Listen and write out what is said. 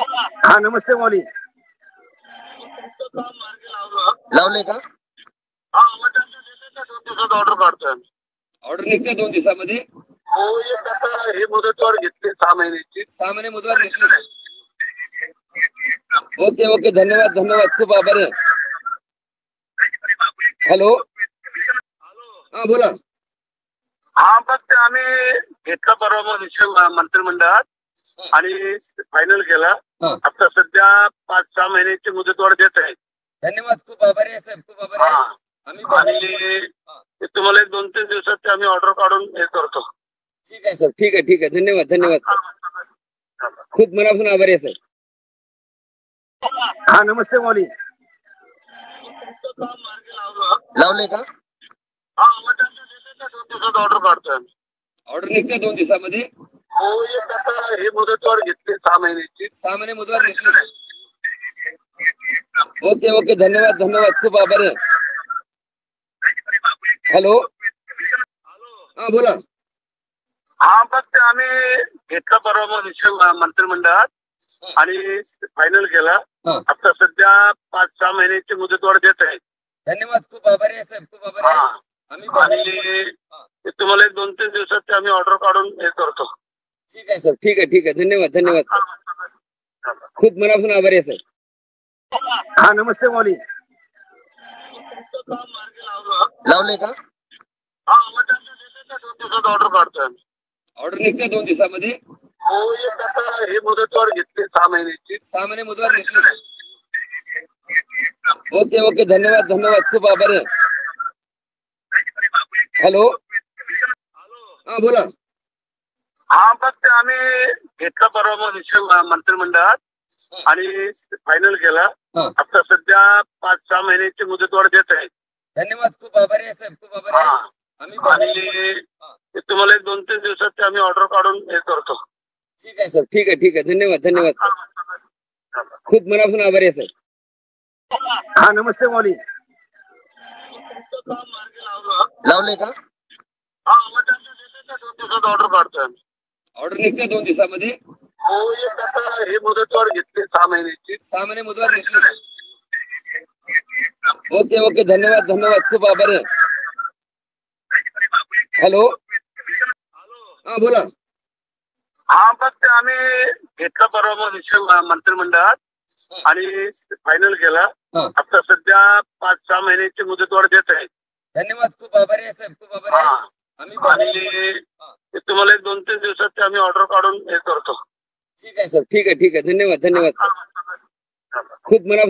हा नमस्ते मौली. लावले का? हा मग ऑर्डर काढतोय. ऑर्डर निघते 2 दिवसामध्ये. हो एक कसं हे मुदतवाढ घेतली 6 महिन्याची. 6 महिने मुदत घेतली. ओके ओके धन्यवाद धन्यवाद खूप आभारी आहे. हॅलो हा बोला. हा मग ते आम्ही घेतला परवा मग मंत्रिमंडळात आणि फायनल केला. आता सध्या 5-6 महिन्याची मुदतवाढ देत आहे. धन्यवाद खूप आभारी आहे साहेब खूप आभारी आहे. आणि तुम्हाला 2-3 दिवसात आम्ही ऑर्डर काढून हे करतो. ठीक आहे सर ठीक आहे धन्यवाद धन्यवाद खूप मनापासून आभारी आहे सर. हा नमस्ते मौली. लावले का? हा मग ऑर्डर काढतोय. ऑर्डर निघते 2 दिवसामध्ये. हो एक कसं हे मुदतवाढ घेतली 6 महिन्याची. 6 महिने मुदत घेतली. ओके ओके धन्यवाद धन्यवाद खूप आभारी आहे. हॅलो हा बोला. हा मग ते आम्ही घेतला परवा मंत्रिमंडळात आणि फायनल केला. आता सध्या 5-6 महिन्याची मुदतवाढ देत आहे. धन्यवाद खूप आभारी आहे साहेब खूप आभारी आहे. आणि तुम्हाला 2-3 दिवसात आम्ही ऑर्डर काढून हे करतो. ठीक आहे सर ठीक आहे धन्यवाद धन्यवाद खूप मनापासून आभारी आहे सर. हा नमस्ते मौली. लावले का? हा मग ऑर्डर काढतोय. ऑर्डर निघते 2 दिवसामध्ये. हो एक कसं हे मुदतवाढ घेतली 6 महिन्याची. 6 महिने मुदत घेतली. ओके ओके धन्यवाद धन्यवाद खूप आभारी आहे. हॅलो हा बोला. हा मग ते आम्ही घेतला परवा मंत्रिमंडळात आणि फायनल केला. आता सध्या 5-6 महिन्याची मुदतवाढ देत आहे. धन्यवाद खूप आभारी आहे साहेब खूप आभारी आहे. आणि तुम्हाला 2-3 दिवसात आम्ही ऑर्डर काढून हे करतो. ठीक आहे सर ठीक आहे धन्यवाद धन्यवाद खूप मनापासून आभारी आहे सर. हा नमस्ते मौली. लावले का? हा मग ऑर्डर काढतोय. ऑर्डर निघते 2 दिवसामध्ये. हो एक कसं हे मुदतवाढ घेतली 6 महिन्याची. 6 महिने मुदत घेतली. ओके धन्यवाद धन्यवाद खूप आभारी आहे. हॅलो हा बोला. हा मग ते आम्ही घेतला परवा मंत्रिमंडळात आणि फायनल केला. आता सध्या 5-6 महिन्याची मुदतवाढ देत आहे. धन्यवाद खूप आभारी आहे साहेब खूप आभारी आहे. आणि तुम्हाला 2-3 दिवसात आम्ही ऑर्डर काढून हे करतो. ठीक आहे सर ठीक आहे धन्यवाद धन्यवाद खूप मनापासून